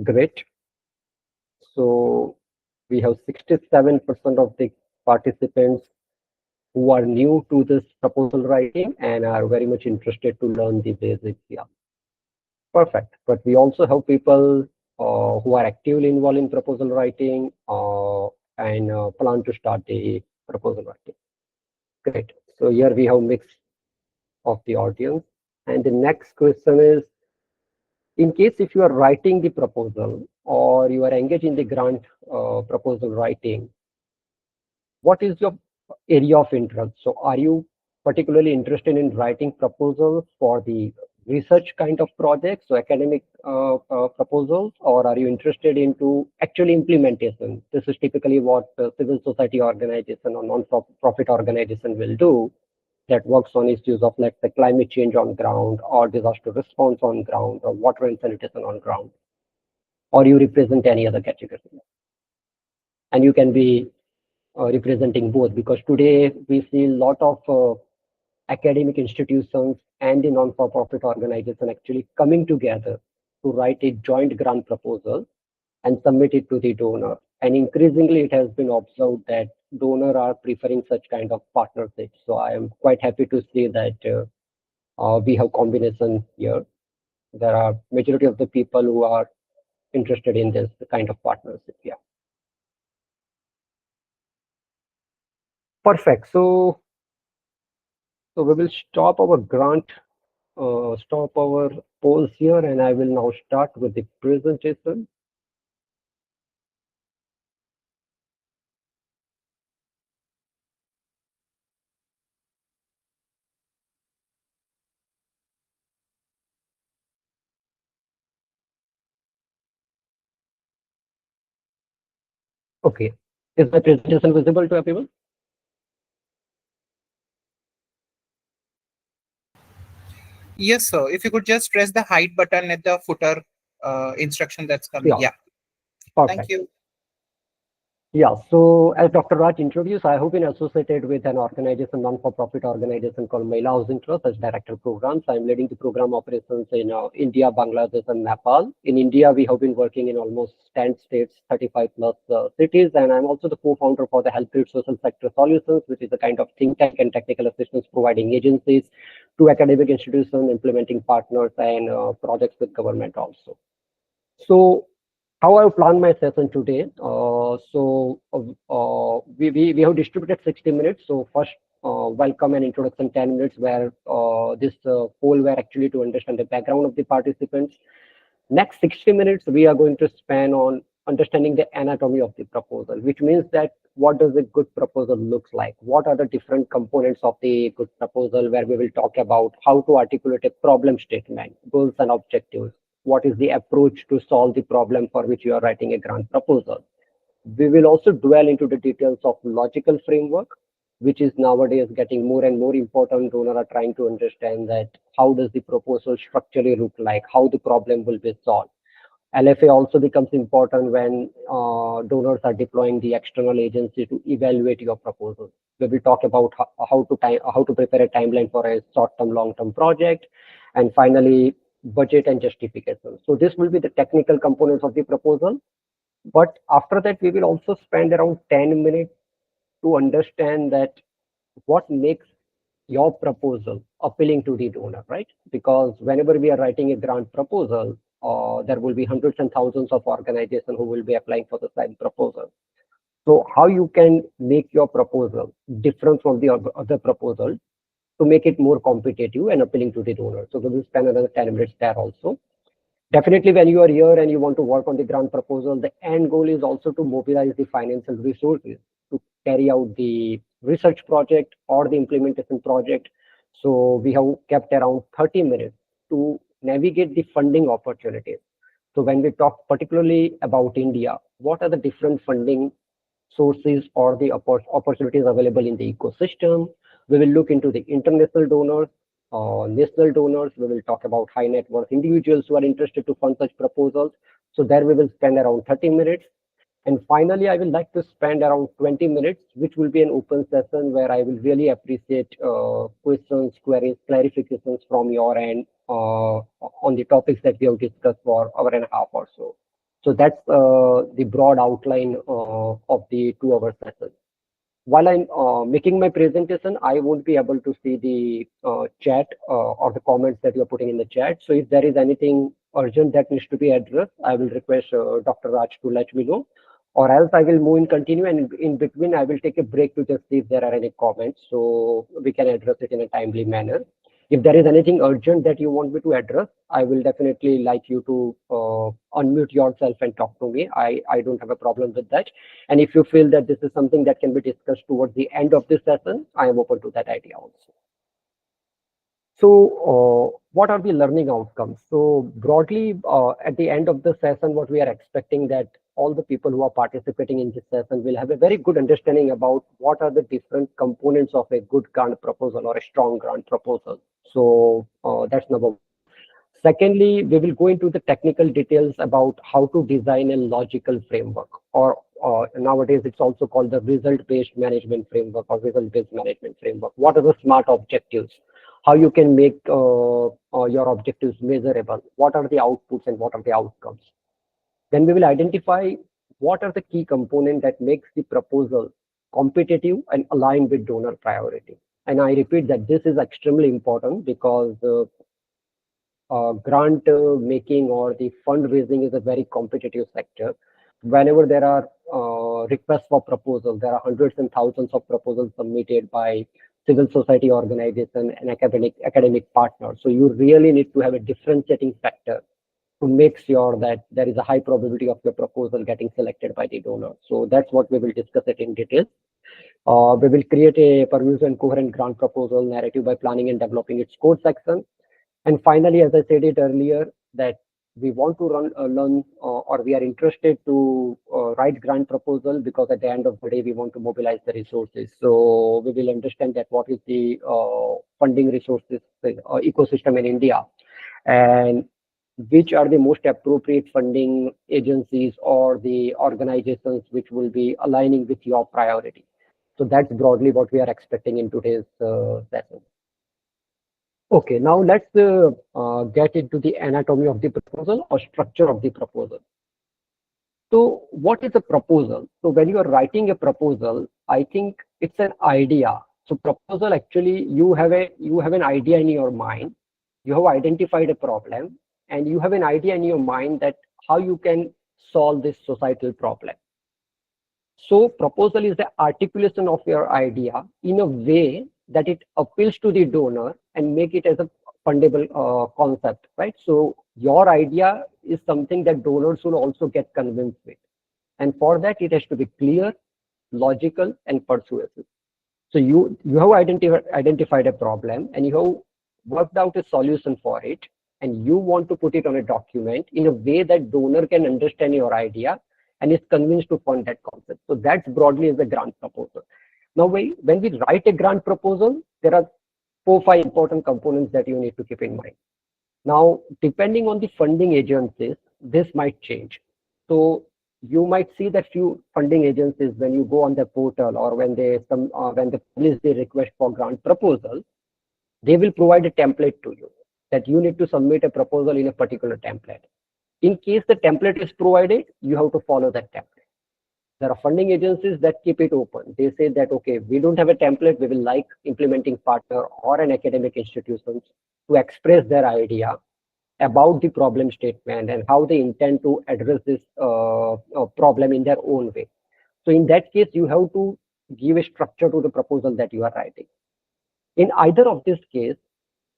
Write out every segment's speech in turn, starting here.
Great. So we have 67% of the participants who are new to this proposal writing and are very much interested to learn the basics. Yeah, perfect. But we also have people who are actively involved in proposal writing and plan to start the proposal writing. Great. So here we have mix of the audience. And the next question is, in case if you are writing the proposal or you are engaged in the grant proposal writing, what is your area of interest? So are you particularly interested in writing proposals for the research kind of projects, so academic proposals, or are you interested into actual implementation? This is typically what civil society organization or non-profit organization will do, that works on issues of, let's say, climate change on ground or disaster response on ground or water and sanitation on ground, or you represent any other category. And you can be representing both, because today we see a lot of academic institutions and the non-for-profit organization actually coming together to write a joint grant proposal and submit it to the donor. And increasingly, it has been observed that donors are preferring such kind of partnerships. So I am quite happy to see that we have combination here. There are majority of the people who are interested in this kind of partnership. Yeah. Perfect. So we will stop our polls here, and I will now start with the presentation. Okay. Is my presentation visible to everyone? Yes, sir. If you could just press the hide button at the footer instruction that's coming. Yeah. Perfect. Thank you. Yeah, so as Dr. Raj introduced, I have been associated with an organization, non-for-profit organization called Mahila Housing Trust as Director of Programs. I'm leading the program operations in India, Bangladesh, and Nepal. In India, we have been working in almost 10 states, 35 plus cities, and I'm also the co-founder for the Health Grid Social Sector Solutions, which is a kind of think tank and technical assistance providing agencies to academic institutions, implementing partners, and projects with government also. So how I plan my session today. We have distributed 60 minutes. So first, welcome and introduction 10 minutes, where this poll were actually to understand the background of the participants. Next 60 minutes, we are going to spend on understanding the anatomy of the proposal, which means that what does a good proposal looks like? What are the different components of the good proposal, where we will talk about how to articulate a problem statement, goals and objectives. What is the approach to solve the problem for which you are writing a grant proposal? We will also dwell into the details of logical framework, which is nowadays getting more and more important. Donors are trying to understand that how does the proposal structurally look like, how the problem will be solved. LFA also becomes important when donors are deploying the external agency to evaluate your proposal. We will talk about how to prepare a timeline for a short-term, long-term project, and finally, budget and justification. So this will be the technical components of the proposal. But after that, we will also spend around 10 minutes to understand that what makes your proposal appealing to the donor, right? Because whenever we are writing a grant proposal, there will be hundreds and thousands of organizations who will be applying for the same proposal. So how you can make your proposal different from the other proposal to make it more competitive and appealing to the donor. So we will spend another 10 minutes there also. Definitely, when you are here and you want to work on the grant proposal, the end goal is also to mobilize the financial resources to carry out the research project or the implementation project. So we have kept around 30 minutes to navigate the funding opportunities. So when we talk particularly about India, what are the different funding sources or the opportunities available in the ecosystem? We will look into the international donors, national donors. We will talk about high net worth individuals who are interested to fund such proposals. So there we will spend around 30 minutes. And finally, I would like to spend around 20 minutes, which will be an open session where I will really appreciate questions, queries, clarifications from your end on the topics that we have discussed for an hour and a half or so. So that's the broad outline of the 2 hour session. While I'm making my presentation, I won't be able to see the chat or the comments that you're putting in the chat. So if there is anything urgent that needs to be addressed, I will request Dr. Raj to let me know, or else I will move and continue. And in between, I will take a break to just see if there are any comments, so we can address it in a timely manner. If there is anything urgent that you want me to address, I will definitely like you to unmute yourself and talk to me. I don't have a problem with that. And if you feel that this is something that can be discussed towards the end of this session, I am open to that idea also. So, what are the learning outcomes? So, broadly, at the end of the session, what we are expecting that all the people who are participating in this session will have a very good understanding about what are the different components of a good grant proposal or a strong grant proposal. So, that's number one. Secondly, we will go into the technical details about how to design a logical framework, or nowadays it's also called the result-based management framework or result-based management framework. What are the SMART objectives? How you can make your objectives measurable? What are the outputs and what are the outcomes? Then we will identify what are the key components that makes the proposal competitive and aligned with donor priority. And I repeat that this is extremely important because grant making or the fundraising is a very competitive sector. Whenever there are requests for proposals, there are hundreds and thousands of proposals submitted by civil society organization and academic partners. So you really need to have a differentiating factor to make sure that there is a high probability of your proposal getting selected by the donor. So that's what we will discuss it in detail. We will create a pervasive and coherent grant proposal narrative by planning and developing its code section. And finally, as I said it earlier, that we want to learn or we are interested to write grant proposal because at the end of the day, we want to mobilize the resources. So we will understand that what is the funding resources ecosystem in India, and which are the most appropriate funding agencies or the organizations which will be aligning with your priority. So that's broadly what we are expecting in today's session. Okay, now let's get into the anatomy of the proposal or structure of the proposal. So what is a proposal? So when you are writing a proposal, I think it's an idea. So proposal, actually you have an idea in your mind. You have identified a problem and you have an idea in your mind that how you can solve this societal problem. So proposal is the articulation of your idea in a way that it appeals to the donor and make it as a fundable concept, right? So your idea is something that donors will also get convinced with. And for that, it has to be clear, logical, and persuasive. So you have identified a problem and you have worked out a solution for it, and you want to put it on a document in a way that donor can understand your idea and is convinced to fund that concept. So that's broadly is the grant proposal. Now, when we write a grant proposal, there are 4-5 important components that you need to keep in mind. Now, depending on the funding agencies, this might change. So you might see that few funding agencies, when you go on the portal or when they publish the request for grant proposal, they will provide a template to you that you need to submit a proposal in a particular template. In case the template is provided, you have to follow that template. There are funding agencies that keep it open. They say that, okay, we don't have a template. We will like implementing partner or an academic institution to express their idea about the problem statement and how they intend to address this problem in their own way. So in that case, you have to give a structure to the proposal that you are writing. In either of this case,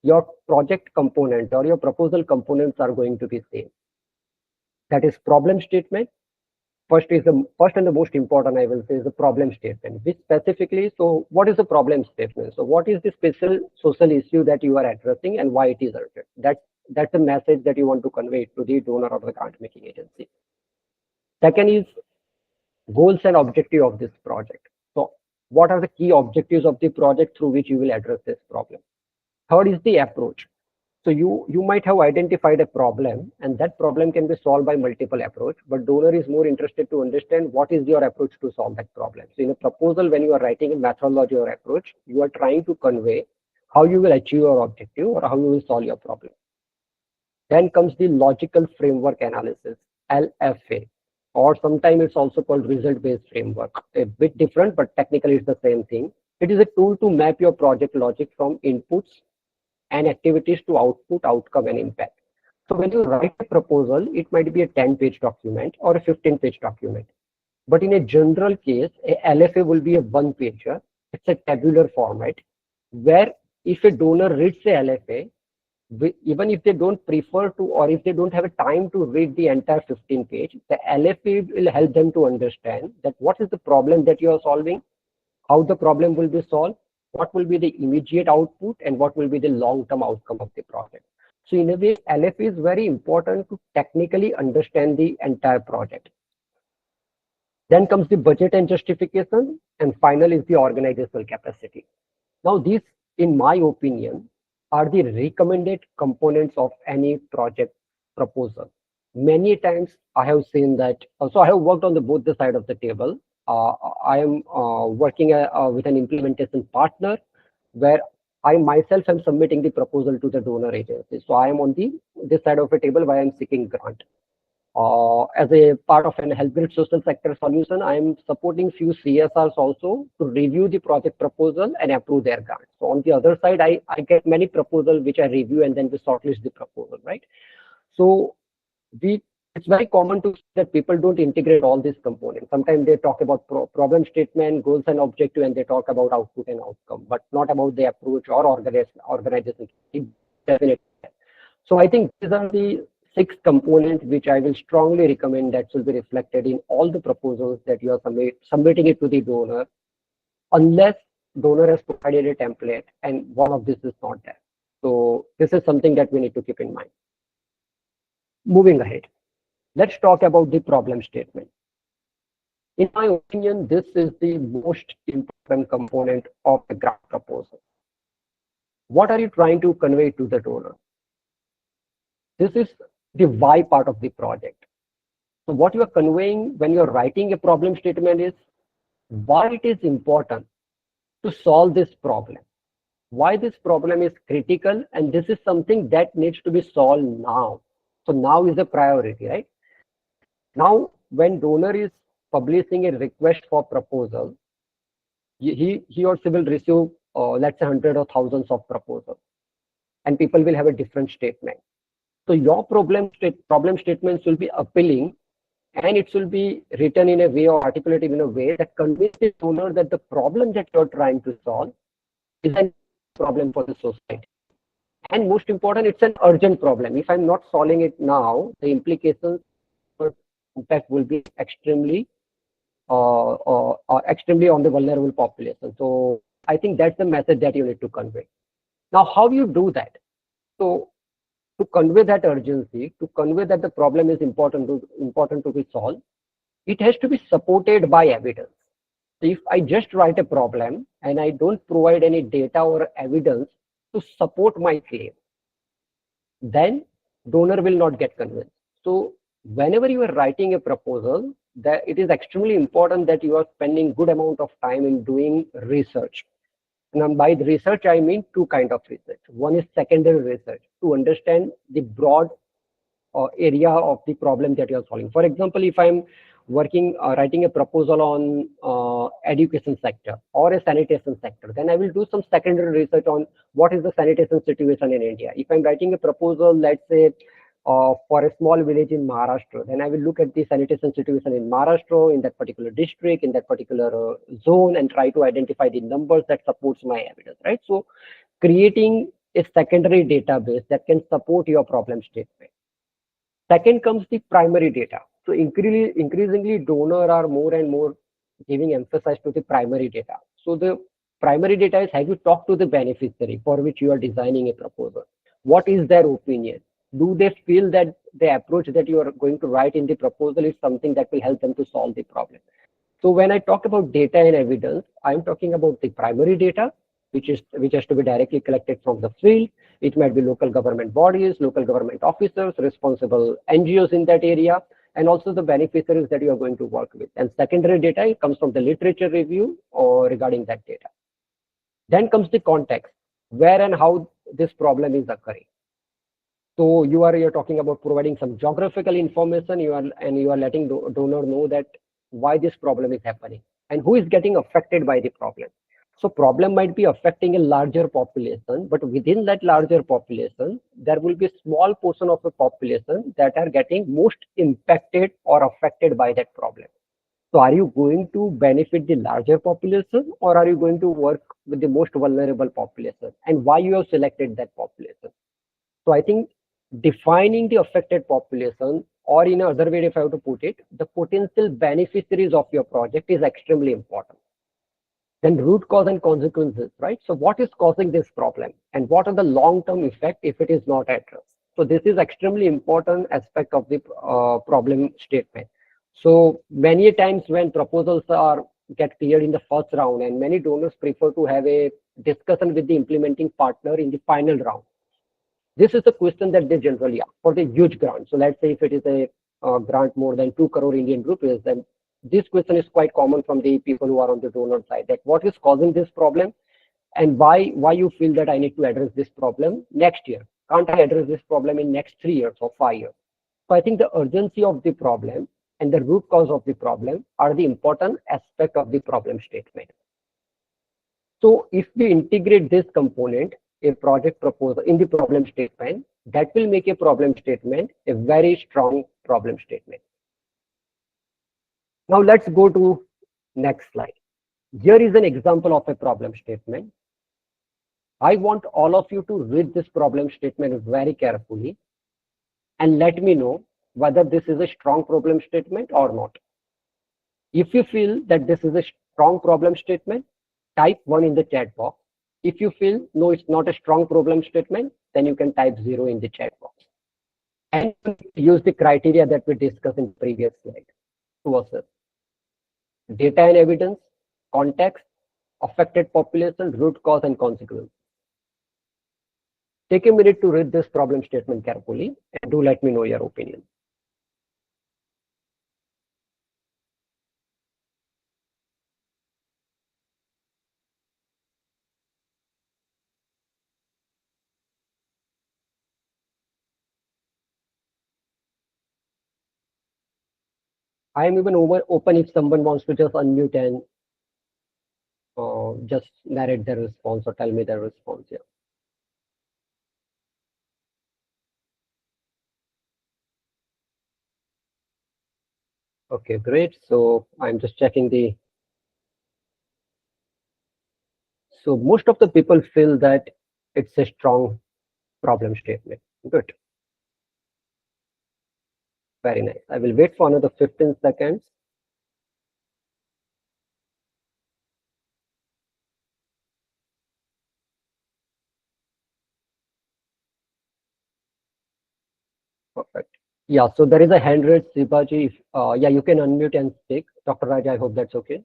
your project component or your proposal components are going to be same. That is problem statement. First and the most important, I will say, is the problem statement, which specifically, so what is the problem statement? So what is the special social issue that you are addressing and why it is urgent? That's a message that you want to convey to the donor or the grant making agency. Second is goals and objective of this project. So what are the key objectives of the project through which you will address this problem? Third is the approach. So you might have identified a problem, and that problem can be solved by multiple approach, but donor is more interested to understand what is your approach to solve that problem. So in a proposal, when you are writing a methodology or approach, you are trying to convey how you will achieve your objective or how you will solve your problem. Then comes the logical framework analysis. LFA, or sometimes it's also called result-based framework. A bit different, but technically it's the same thing. It is a tool to map your project logic from inputs and activities to output, outcome, and impact. So when you write a proposal, it might be a 10-page document or a 15-page document. But in a general case, a LFA will be a one-pager. It's a tabular format where if a donor reads a LFA, even if they don't prefer to, or if they don't have a time to read the entire 15 page, the LFA will help them to understand that what is the problem that you are solving, how the problem will be solved, what will be the immediate output, and what will be the long-term outcome of the project. So in a way, LFA is very important to technically understand the entire project. Then comes the budget and justification, and final is the organizational capacity. Now, these, in my opinion, are the recommended components of any project proposal. Many times I have seen that, so I have worked on both the side of the table. I am working with an implementation partner where I myself am submitting the proposal to the donor agency. So I am on this side of the table where I am seeking grant. As a part of an hybrid social sector solution, I am supporting few CSRs also to review the project proposal and approve their grant. So on the other side, I get many proposals which I review and then we shortlist the proposal, right? So it's very common to see that people don't integrate all these components. Sometimes they talk about problem statement, goals and objective, and they talk about output and outcome, but not about the approach or organization. Definitely. So I think these are the 6 components which I will strongly recommend that should be reflected in all the proposals that you are submitting it to the donor, unless donor has provided a template and one of this is not there. So this is something that we need to keep in mind. Moving ahead, let's talk about the problem statement. In my opinion, this is the most important component of the grant proposal. What are you trying to convey to the donor? This is the why part of the project. So what you are conveying when you're writing a problem statement is why it is important to solve this problem, why this problem is critical, and this is something that needs to be solved now. So now is the priority, right? Now, when donor is publishing a request for proposal, he or she will receive, let's say, hundreds or thousands of proposals, and people will have a different statement. So your problem statements will be appealing, and it will be written in a way or articulated in a way that convinces the donor that the problem that you're trying to solve is a problem for the society. And most important, it's an urgent problem. If I'm not solving it now, the implications or impact will be extremely on the vulnerable population. So I think that's the message that you need to convey. Now, how do you do that? So to convey that urgency, to convey that the problem is important to be solved, it has to be supported by evidence. So if I just write a problem and I don't provide any data or evidence to support my claim, then donor will not get convinced. So whenever you are writing a proposal, that it is extremely important that you are spending good amount of time in doing research. And by the research, I mean 2 kinds of research. One is secondary research to understand the broad area of the problem that you are solving. For example, if I'm writing a proposal on education sector or a sanitation sector, then I will do some secondary research on what is the sanitation situation in India. If I'm writing a proposal, let's say, for a small village in Maharashtra, then I will look at the sanitation situation in Maharashtra, in that particular district, in that particular zone, and try to identify the numbers that supports my evidence, right? So creating a secondary database that can support your problem statement. Second comes the primary data. So increasingly donor are more and more giving emphasis to the primary data. So the primary data is, have you talked to the beneficiary for which you are designing a proposal? What is their opinion? Do they feel that the approach that you are going to write in the proposal is something that will help them to solve the problem? So when I talk about data and evidence, I'm talking about the primary data, which has to be directly collected from the field. It might be local government bodies, local government officers, responsible NGOs in that area, and also the beneficiaries that you are going to work with. And secondary data, it comes from the literature review or regarding that data. Then comes the context, where and how this problem is occurring. So you're talking about providing some geographical information. You are letting donor know that why this problem is happening and who is getting affected by the problem. So problem might be affecting a larger population, but within that larger population, there will be a small portion of the population that are getting most impacted or affected by that problem. So are you going to benefit the larger population or are you going to work with the most vulnerable population, and why you have selected that population? So I think defining the affected population, or in another way, if I have to put it, the potential beneficiaries of your project is extremely important. Then root cause and consequences, right? So what is causing this problem and what are the long-term effect if it is not addressed? So this is extremely important aspect of the problem statement. So many times when proposals are get cleared in the first round, and many donors prefer to have a discussion with the implementing partner in the final round. This is the question that they generally ask for the huge grant. So let's say if it is a grant more than 2 crore Indian rupees, then this question is quite common from the people who are on the donor side, that what is causing this problem and why you feel that I need to address this problem next year. Can't I address this problem in next 3 years or 5 years? So I think the urgency of the problem and the root cause of the problem are the important aspect of the problem statement. So if we integrate this component, a project proposal in the problem statement, that will make a problem statement a very strong problem statement. Now let's go to next slide. Here is an example of a problem statement. I want all of you to read this problem statement very carefully and let me know whether this is a strong problem statement or not. If you feel that this is a strong problem statement, type 1 in the chat box. If you feel no, it's not a strong problem statement, then you can type 0 in the chat box. And use the criteria that we discussed in the previous slide to assess data and evidence, context, affected population, root cause, and consequence. Take a minute to read this problem statement carefully and do let me know your opinion. I am even open if someone wants to just unmute and just narrate their response or tell me their response here. Okay, great. So I'm just checking the. So most of the people feel that it's a strong problem statement. Good. Very nice. I will wait for another 15 seconds. Perfect. Yeah, so there is a hand raised, Sibaji. Yeah, you can unmute and speak. Dr. Raj, I hope that's okay.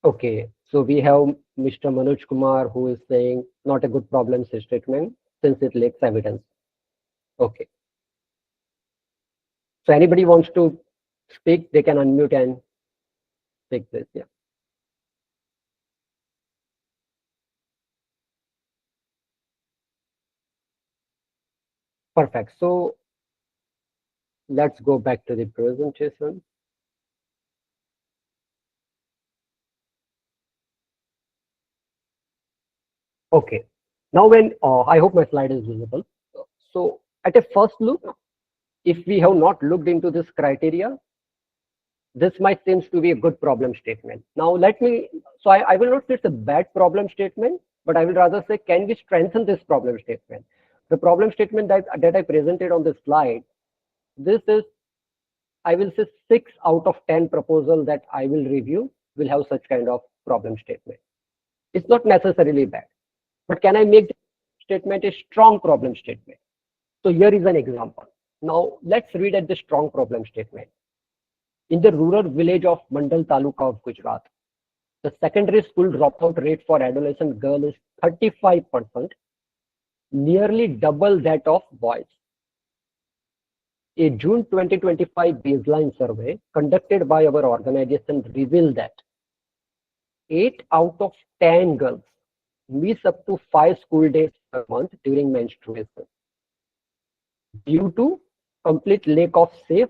Okay, so we have Mr. Manoj Kumar who is saying not a good problem statement since it lacks evidence. Okay. So anybody wants to speak, they can unmute and speak this. Yeah. Perfect. So let's go back to the presentation. Okay. Now when I hope my slide is visible. So at a first look, if we have not looked into this criteria, this might seems to be a good problem statement. Now let me, so I will not say it's a bad problem statement, but I will rather say, can we strengthen this problem statement? The problem statement that I presented on this slide, this is, I will say 6 out of 10 proposals that I will review will have such kind of problem statement. It's not necessarily bad, but can I make the statement a strong problem statement? So here is an example. Now let's read at the strong problem statement. In the rural village of Mandal Taluka of Gujarat, the secondary school dropout rate for adolescent girls is 35%, nearly double that of boys. A June 2025 baseline survey conducted by our organization revealed that 8 out of 10 girls miss up to 5 school days per month during menstruation due to complete lack of safe,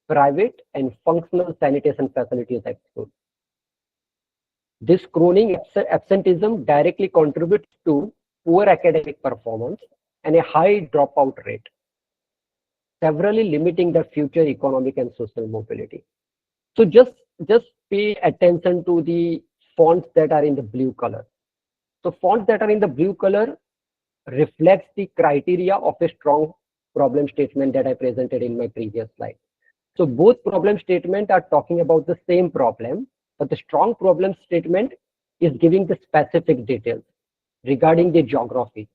private, and functional sanitation facilities at school. This chronic absenteeism directly contributes to poor academic performance and a high dropout rate, severely limiting their future economic and social mobility. So just pay attention to the fonts that are in the blue color. So fonts that are in the blue color reflects the criteria of a strong problem statement that I presented in my previous slide. So both problem statements are talking about the same problem, but the strong problem statement is giving the specific details regarding the geography.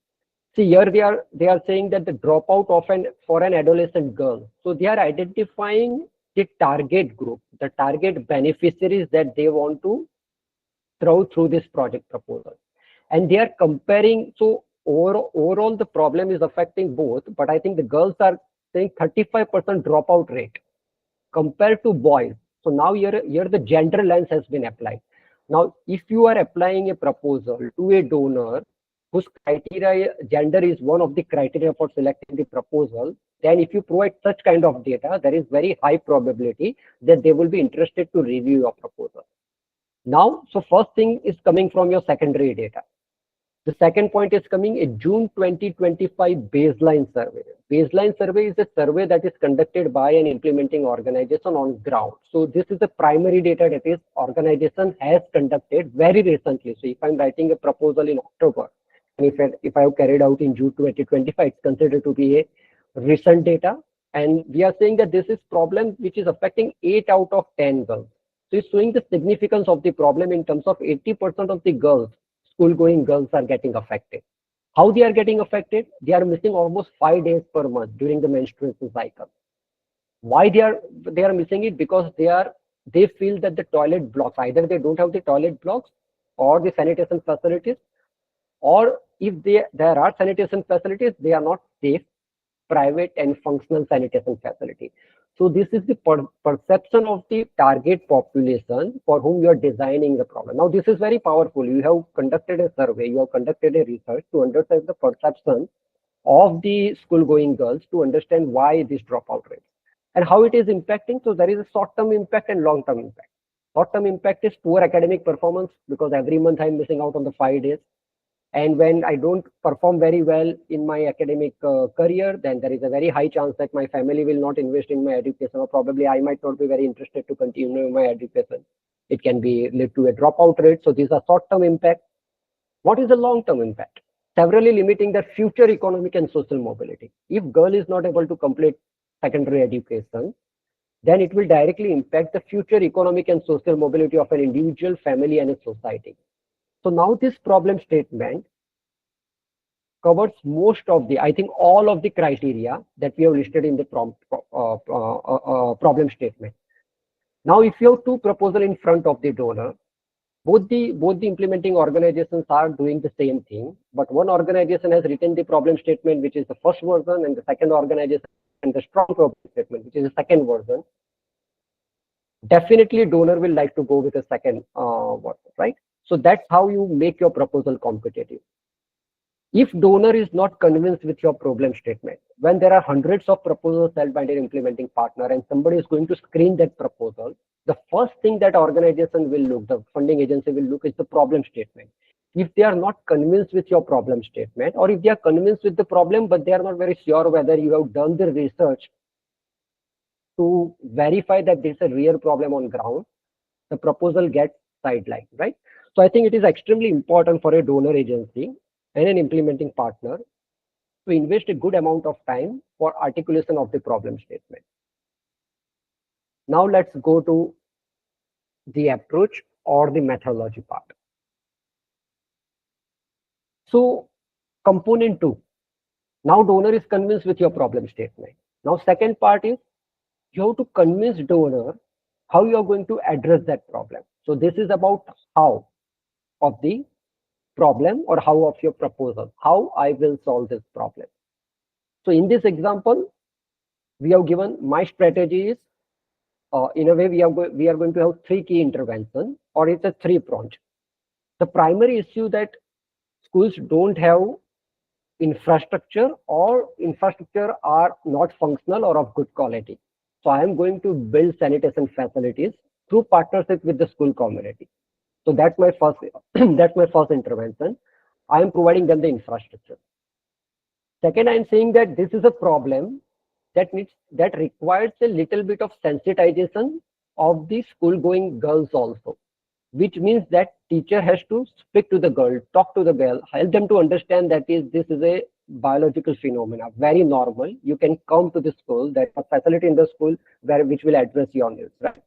See here they are saying that the dropout of for an adolescent girl. So they are identifying the target group, the target beneficiaries that they want to through this project proposal. And they are comparing, so overall the problem is affecting both, but I think the girls are saying 35% dropout rate compared to boys. So now here the gender lens has been applied. Now, if you are applying a proposal to a donor whose criteria, gender is one of the criteria for selecting the proposal, then if you provide such kind of data, there is very high probability that they will be interested to review your proposal. Now, so first thing is coming from your secondary data. The second point is coming a June 2025 baseline survey. Baseline survey is a survey that is conducted by an implementing organization on ground. So this is the primary data that is organization has conducted very recently. So if I'm writing a proposal in October, and if I have carried out in June 2025, it's considered to be a recent data. And we are saying that this is problem which is affecting 8 out of 10 girls. So it's showing the significance of the problem in terms of 80% of the girls, school-going girls, are getting affected. How they are getting affected? They are missing almost 5 days per month during the menstruation cycle. Why they are missing it? Because they feel that the toilet blocks, either they don't have the toilet blocks or the sanitation facilities, or if there are sanitation facilities, they are not safe, private, and functional sanitation facility. So this is the perception of the target population for whom you are designing the problem. Now this is very powerful. You have conducted a survey, you have conducted a research to understand the perception of the school-going girls, to understand why this dropout rate and how it is impacting. So there is a short-term impact and long-term impact. Short-term impact is poor academic performance, because every month I'm missing out on the 5 days. And when I don't perform very well in my academic career, then there is a very high chance that my family will not invest in my education, or probably I might not be very interested to continue my education. It can be lead to a dropout rate. So these are short-term impact. What is the long-term impact? Severely limiting their future economic and social mobility. If girl is not able to complete secondary education, then it will directly impact the future economic and social mobility of an individual, family, and a society. So now this problem statement covers most of the, I think all of the criteria that we have listed in the problem statement. Now, if you have two proposals in front of the donor, both the implementing organizations are doing the same thing, but one organization has written the problem statement, which is the first version, and the second organization and the strong problem statement, which is the second version. Definitely donor will like to go with the second version, right? So that's how you make your proposal competitive. If donor is not convinced with your problem statement, when there are hundreds of proposals held by an implementing partner and somebody is going to screen that proposal, the first thing that organization will look, the funding agency will look, is the problem statement. If they are not convinced with your problem statement, or if they are convinced with the problem, but they are not very sure whether you have done the research to verify that this is a real problem on ground, the proposal gets sidelined, right? So I think it is extremely important for a donor agency and an implementing partner to invest a good amount of time for articulation of the problem statement. Now let's go to the approach or the methodology part. So component 2. Now donor is convinced with your problem statement. Now second part is you have to convince donor how you are going to address that problem. So this is about how of the problem, or how of your proposal, how I will solve this problem. So in this example, we have given my strategy is, in a way, we are going to have 3 key interventions, or it's a 3-pronged. The primary issue that schools don't have infrastructure or infrastructure are not functional or of good quality. So I am going to build sanitation facilities through partnership with the school community. So that's my first that's my first intervention. I am providing them the infrastructure. Second, I am saying that this is a problem that requires a little bit of sensitization of the school going girls also, which means that teacher has to speak to the girl, talk to the girl, help them to understand that this is a biological phenomena, very normal. You can come to the school, there's a facility in the school which will address your needs, right?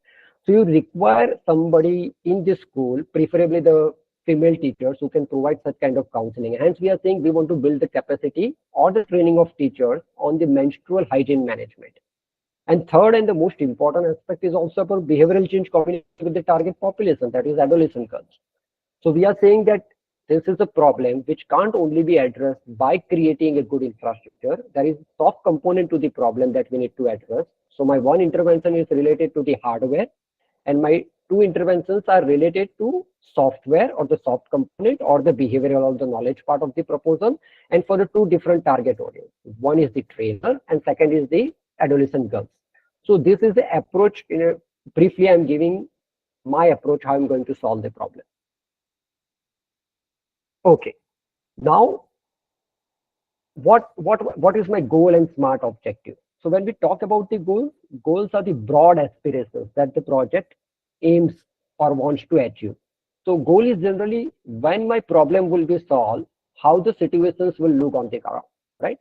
So you require somebody in the school, preferably the female teachers who can provide such kind of counseling. Hence, we are saying we want to build the capacity or the training of teachers on the menstrual hygiene management. And third, and the most important aspect is also about behavioral change community with the target population, that is adolescent girls. So we are saying that this is a problem which can't only be addressed by creating a good infrastructure. There is soft component to the problem that we need to address. So my one intervention is related to the hardware, and my two interventions are related to software or the soft component or the behavioral or the knowledge part of the proposal, and for the two different target audience. One is the trainer and second is the adolescent girls. So this is the approach. Briefly, I'm giving my approach how I'm going to solve the problem. Okay, now what is my goal and smart objective? So when we talk about the goals are the broad aspirations that the project aims or wants to achieve. So goal is generally when my problem will be solved, how the situations will look on the ground, right?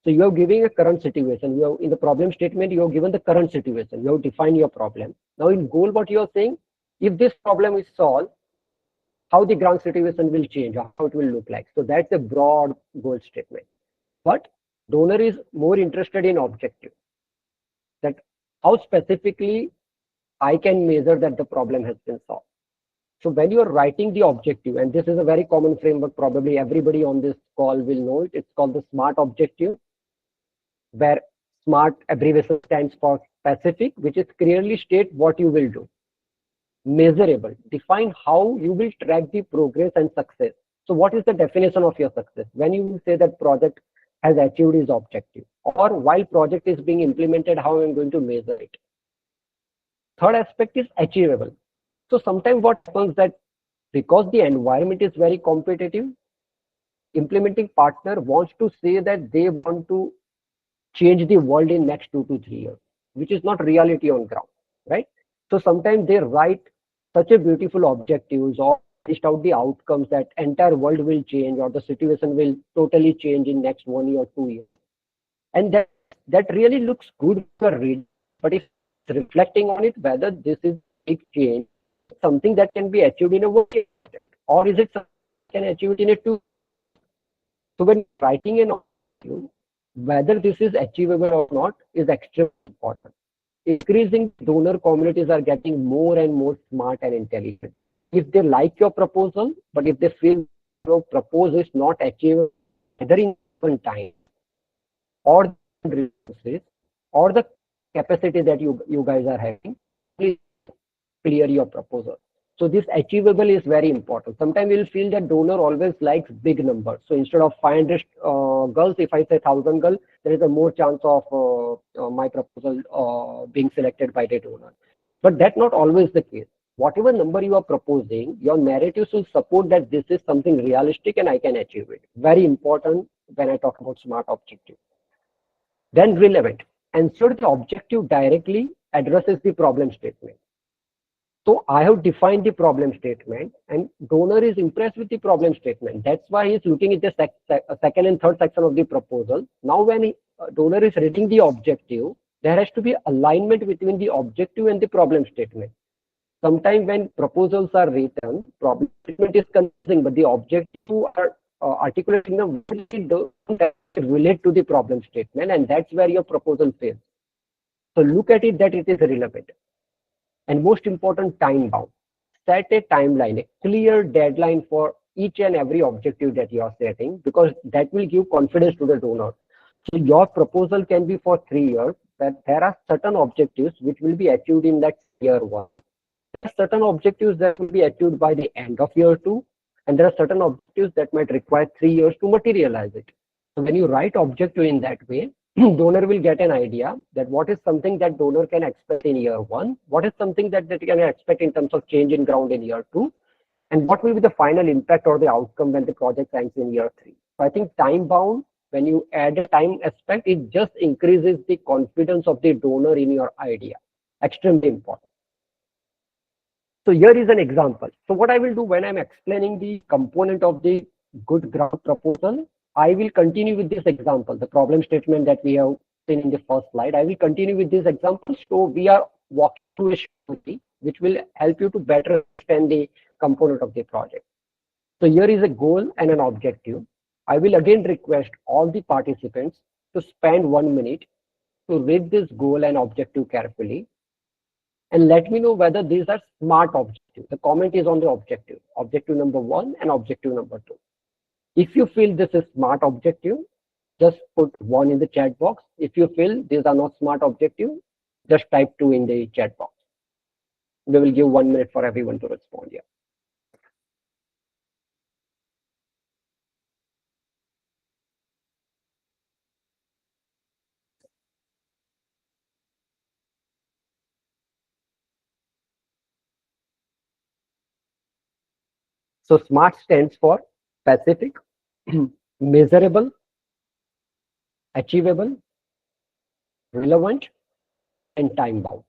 So you are giving a current situation. You have in the problem statement, you have given the current situation. You have defined your problem. Now in goal, what you are saying, if this problem is solved, how the ground situation will change, how it will look like. So that's a broad goal statement. But donor is more interested in objective, that how specifically I can measure that the problem has been solved. So when you are writing the objective, and this is a very common framework, probably everybody on this call will know it. It's called the SMART objective, where SMART abbreviation stands for specific, which is clearly state what you will do. Measurable, define how you will track the progress and success. So what is the definition of your success? When you will say that project has achieved its objective, or while project is being implemented, how I'm going to measure it. Third aspect is achievable. So sometimes what happens that because the environment is very competitive, implementing partner wants to say that they want to change the world in next 2 to 3 years, which is not reality on ground, right? So sometimes they write such a beautiful objectives or list out the outcomes that entire world will change or the situation will totally change in next 1 year or 2 years. And that really looks good for read, but if reflecting on it, whether this is big change, something that can be achieved in a working project, or is it something that can achieve it in a 2? So when writing an objective, whether this is achievable or not is extremely important. Increasing donor communities are getting more and more smart and intelligent. If they like your proposal, but if they feel your proposal is not achievable either in one time or the resources or the capacity that you guys are having, please clear your proposal. So this achievable is very important. Sometimes you'll feel that donor always likes big numbers. So instead of 500 girls, if I say 1,000 girls, there is a more chance of my proposal being selected by the donor. But that's not always the case. Whatever number you are proposing, your narrative should support that this is something realistic and I can achieve it. Very important when I talk about smart objective. Then relevant. Ensure the objective directly addresses the problem statement. So I have defined the problem statement and donor is impressed with the problem statement. That's why he's looking at the second and third section of the proposal. Now when donor is reading the objective, there has to be alignment between the objective and the problem statement. Sometimes when proposals are written, problem statement is confusing, but the objective are articulating them don't relate to the problem statement, and that's where your proposal fails. So look at it that it is relevant. And most important, time bound. Set a timeline, a clear deadline for each and every objective that you are setting, because that will give confidence to the donor. So your proposal can be for 3 years, but there are certain objectives which will be achieved in that year 1. There are certain objectives that will be achieved by the end of year 2, And there are certain objectives that might require 3 years to materialize it. So when you write objective in that way, donor will get an idea that what is something that donor can expect in year one, what is something that they can expect in terms of change in ground in year two, and what will be the final impact or the outcome when the project ends in year three. So I think time bound, when you add a time aspect, it just increases the confidence of the donor in your idea. Extremely important. So here is an example. So what I will do when I'm explaining the component of the good ground proposal, I will continue with this example, the problem statement that we have seen in the first slide. I will continue with this example. So we are walking through a story which will help you to better understand the component of the project. So here is a goal and an objective. I will again request all the participants to spend 1 minute to read this goal and objective carefully and let me know whether these are smart objectives. The comment is on the objective, objective number 1 and objective number 2. If you feel this is smart objective, just put 1 in the chat box. If you feel these are not smart objective, just type 2 in the chat box. We will give 1 minute for everyone to respond here. So SMART stands for specific, measurable, achievable, relevant, and time bound.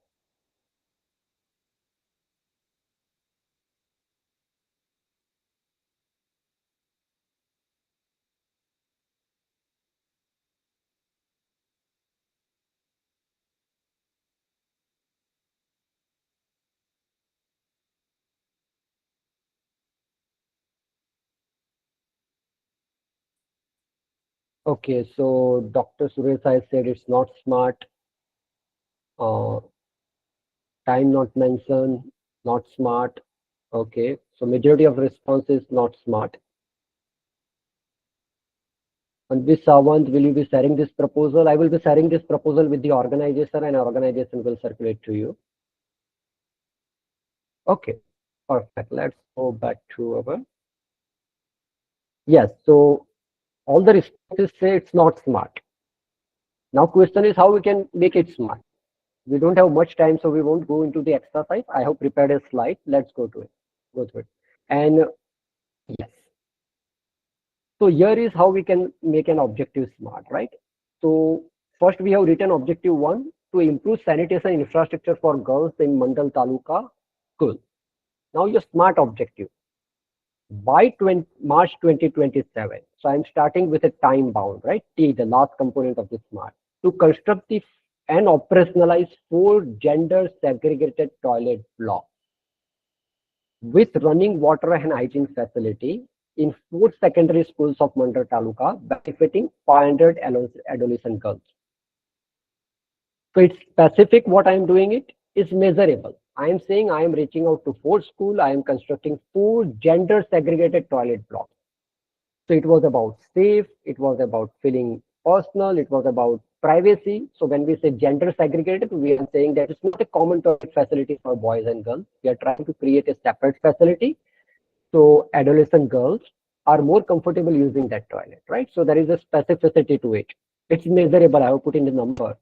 Okay, so Dr. Suresh has said it's not smart. Time not mentioned, not smart. Okay, so majority of response is not smart. And with Savant, will you be sharing this proposal? I will be sharing this proposal with the organization and organization will circulate to you. Okay, perfect. Let's go back to our. Yes, so all the responses say it's not smart. Now question is how we can make it smart. We don't have much time, so we won't go into the exercise. I have prepared a slide. Let's go to it. Go through it. And yes. So here is how we can make an objective smart, right? So first we have written objective 1 to improve sanitation infrastructure for girls in Mandal Taluka school. Now your smart objective by March 2027. So I'm starting with a time bound, right? T, the last component of the smart, to construct the and operationalize 4 gender segregated toilet blocks with running water and hygiene facility in 4 secondary schools of Mandal Taluka, benefiting 500 adolescent girls. So it's specific what I'm doing, it is measurable. I am saying I am reaching out to 4 schools, I am constructing 4 gender segregated toilet blocks. So it was about safe, it was about feeling personal, it was about privacy. So when we say gender segregated, we are saying that it's not a common toilet facility for boys and girls. We are trying to create a separate facility. So adolescent girls are more comfortable using that toilet, right? So there is a specificity to it. It's measurable. I have put in the number.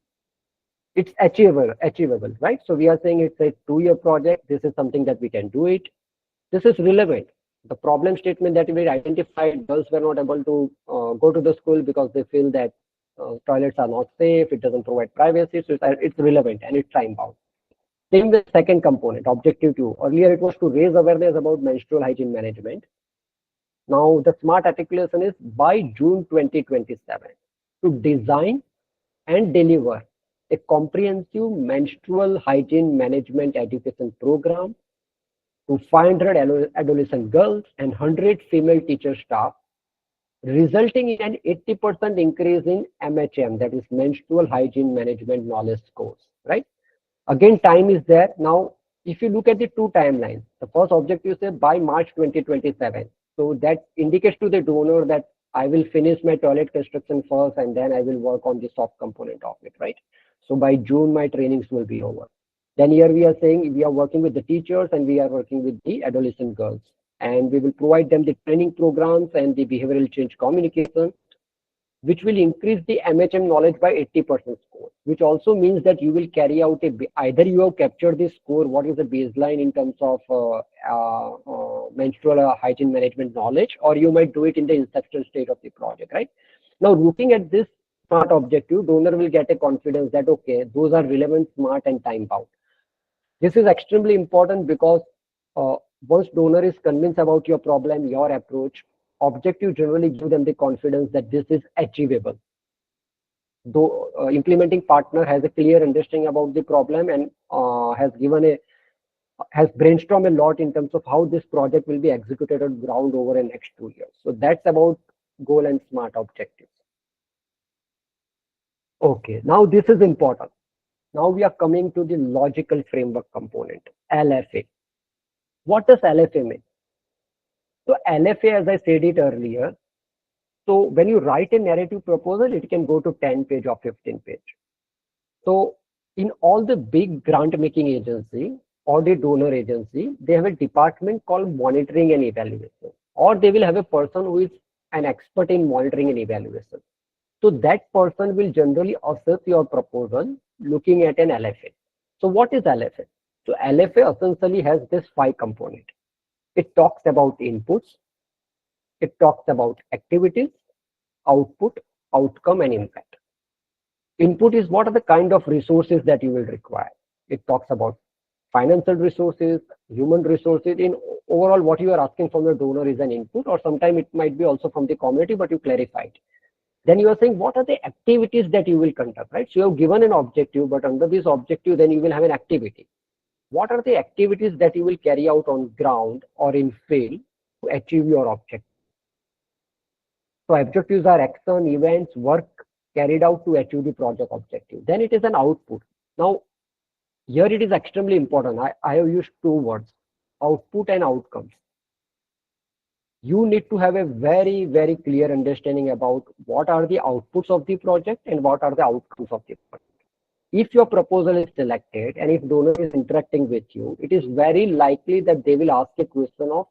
It's achievable, right? So we are saying it's a 2-year project. This is something that we can do it. This is relevant. The problem statement that we identified, girls were not able to go to the school because they feel that toilets are not safe. It doesn't provide privacy. So it's relevant and it's time bound. Same the second component, objective 2. Earlier it was to raise awareness about menstrual hygiene management. Now the smart articulation is by June 2027 to design and deliver a comprehensive menstrual hygiene management education program to 500 adolescent girls and 100 female teacher staff, resulting in an 80% increase in MHM, that is menstrual hygiene management knowledge scores, right? Again, time is there. Now, if you look at the 2 timelines, the first objective say by March 2027. So that indicates to the donor that I will finish my toilet construction first and then I will work on the soft component of it, right? So by June, my trainings will be over. Then here we are saying we are working with the teachers and we are working with the adolescent girls. And we will provide them the training programs and the behavioral change communication, which will increase the MHM knowledge by 80% score, which also means that you will carry out either you have captured the score, what is the baseline in terms of menstrual hygiene management knowledge, or you might do it in the inception state of the project, right? Now, looking at this smart objective, donor will get a confidence that, okay, those are relevant, smart, and time bound. This is extremely important because uh, once donor is convinced about your problem, your approach, objective generally give them the confidence that this is achievable. Though implementing partner has a clear understanding about the problem and has brainstormed a lot in terms of how this project will be executed on ground over the next 2 years. So that's about goal and smart objectives. Okay, now this is important. Now we are coming to the logical framework component, LFA. What does LFA mean? So LFA, as I said it earlier, so when you write a narrative proposal, it can go to 10 page or 15 page. So in all the big grant making agency or the donor agency, they have a department called monitoring and evaluation, or they will have a person who is an expert in monitoring and evaluation. So that person will generally assess your proposal looking at an LFA. So what is LFA? So LFA essentially has this 5 component. It talks about inputs, it talks about activities, output, outcome, and impact. Input is what are the kind of resources that you will require. It talks about financial resources, human resources. In overall, what you are asking from the donor is an input, or sometimes it might be also from the community, but you clarified. Then you are saying what are the activities that you will conduct, right? So you have given an objective, but under this objective, then you will have an activity. What are the activities that you will carry out on ground or in field to achieve your objective? So objectives are action, events, work carried out to achieve the project objective. Then it is an output. Now, here it is extremely important. I have used 2 words, output and outcomes. You need to have a very, very clear understanding about what are the outputs of the project and what are the outcomes of the project. If your proposal is selected and if donor is interacting with you, it is very likely that they will ask a question of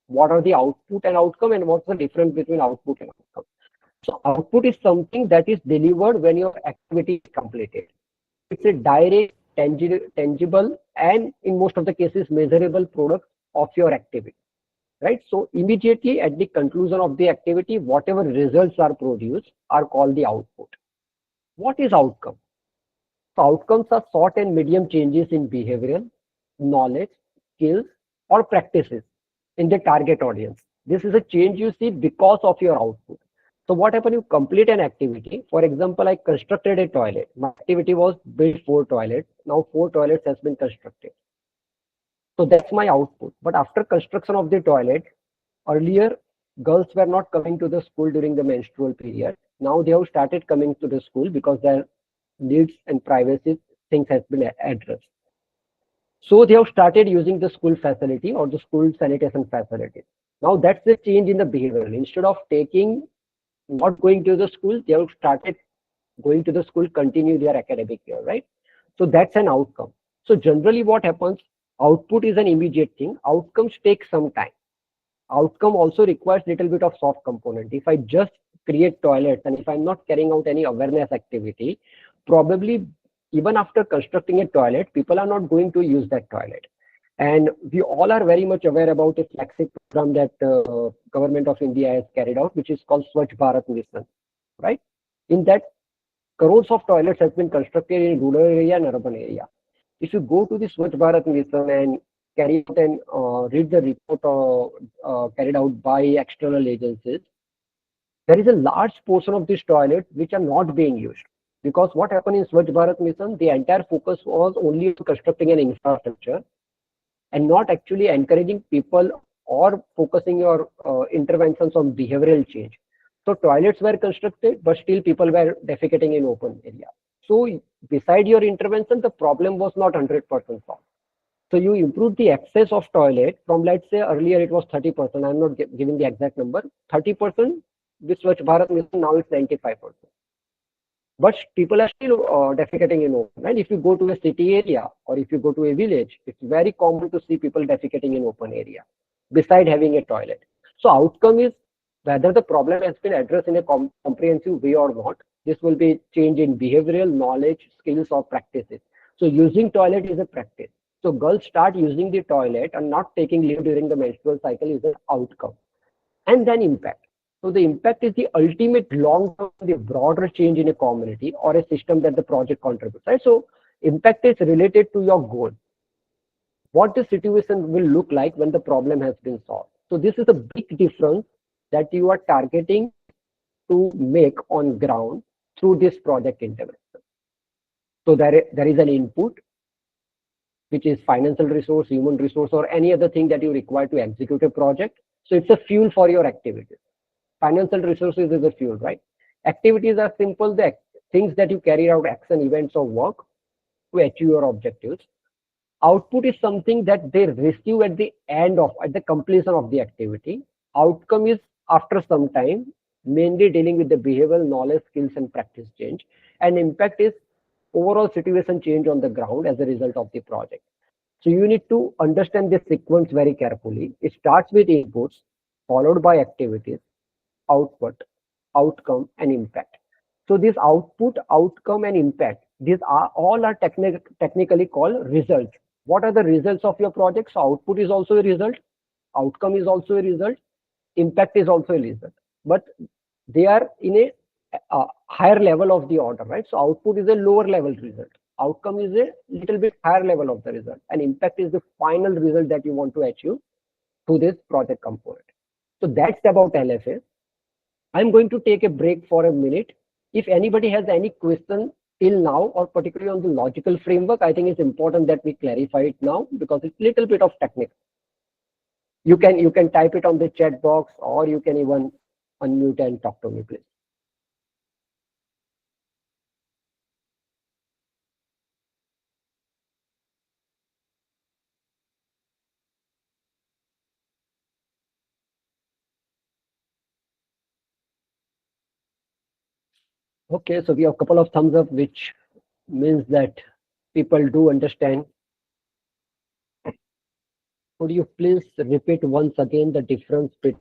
what are the output and outcome and what's the difference between output and outcome. So output is something that is delivered when your activity is completed. It's a direct, tangible, and in most of the cases, measurable product of your activity, right? So immediately at the conclusion of the activity, whatever results are produced are called the output. What is outcome? So outcomes are short and medium changes in behavioral, knowledge, skills, or practices in the target audience. This is a change you see because of your output. So what happened? You complete an activity. For example, I constructed a toilet. My activity was build 4 toilets. Now 4 toilets has been constructed. So that's my output. But after construction of the toilet, earlier girls were not coming to the school during the menstrual period. Now they have started coming to the school because their needs and privacy things has been addressed. So they have started using the school facility or the school sanitation facility. Now that's the change in the behavior. Instead of not going to the school, they have started going to the school, continue their academic year, right? So that's an outcome. So generally what happens, output is an immediate thing. Outcomes take some time. Outcome also requires little bit of soft component. If I just create toilets and if I'm not carrying out any awareness activity, probably even after constructing a toilet, people are not going to use that toilet. And we all are very much aware about a flagship program that government of India has carried out, which is called Swachh Bharat Mission, right? In that, crores of toilets has been constructed in rural area and urban area. If you go to the Swachh Bharat Mission and carry out and read the report carried out by external agencies, there is a large portion of these toilets which are not being used. Because what happened in Swachh Bharat Mission, the entire focus was only on constructing an infrastructure and not actually encouraging people or focusing your interventions on behavioral change. So toilets were constructed, but still people were defecating in open area. So beside your intervention, the problem was not 100% solved. So you improve the access of toilet from, let's say earlier it was 30%. I'm not giving the exact number. 30% with Swachh Bharat Mission, now it's 95%. But people are still defecating in open. And if you go to a city area or if you go to a village, it's very common to see people defecating in open area. beside having a toilet. So outcome is whether the problem has been addressed in a comprehensive way or not. This will be change in behavioral knowledge, skills, or practices. So using toilet is a practice. So girls start using the toilet and not taking leave during the menstrual cycle is an outcome. And then impact. So the impact is the ultimate long-term, the broader change in a community or a system that the project contributes, right? So impact is related to your goal. What the situation will look like when the problem has been solved. So this is a big difference that you are targeting to make on ground through this project intervention. So there is an input, which is financial resource, human resource, or any other thing that you require to execute a project. So it's a fuel for your activities. Financial resources is a fuel, right? Activities are simple, the things that you carry out, action, events, or work to achieve your objectives. Output is something that they receive at the completion of the activity. Outcome is after some time, mainly dealing with the behavioral knowledge, skills, and practice change. And impact is overall situation change on the ground as a result of the project. So you need to understand this sequence very carefully. It starts with inputs, followed by activities, output, outcome, and impact. So this output, outcome, and impact, these are all are technically called results. What are the results of your project? So output is also a result, outcome is also a result, impact is also a result. But they are in a higher level of the order, right? So output is a lower level result. Outcome is a little bit higher level of the result, and impact is the final result that you want to achieve through this project component. So that's about LFA. I'm going to take a break for a minute. If anybody has any question till now, or particularly on the logical framework, I think it's important that we clarify it now because it's a little bit of technical. You can type it on the chat box, or you can even unmute and talk to me, please. Okay, so we have a couple of thumbs up, which means that people do understand. Could you please repeat once again the difference between